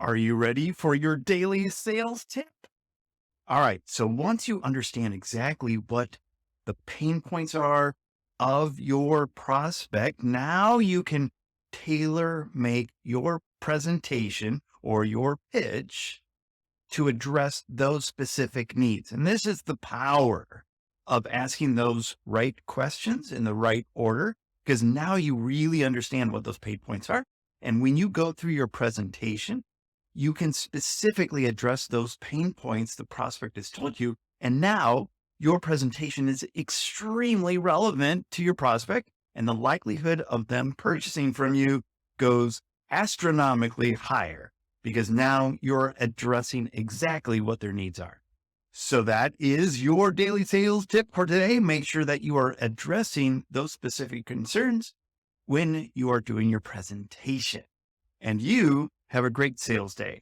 Are you ready for your daily sales tip? All right. So once you understand exactly what the pain points are of your prospect, now you can tailor make your presentation or your pitch to address those specific needs. And this is the power of asking those right questions in the right order, because now you really understand what those pain points are. And when you go through your presentation, you can specifically address those pain points the prospect has told you. And now your presentation is extremely relevant to your prospect, and the likelihood of them purchasing from you goes astronomically higher because now you're addressing exactly what their needs are. So that is your daily sales tip for today. Make sure that you are addressing those specific concerns when you are doing your presentation. And you have a great sales day.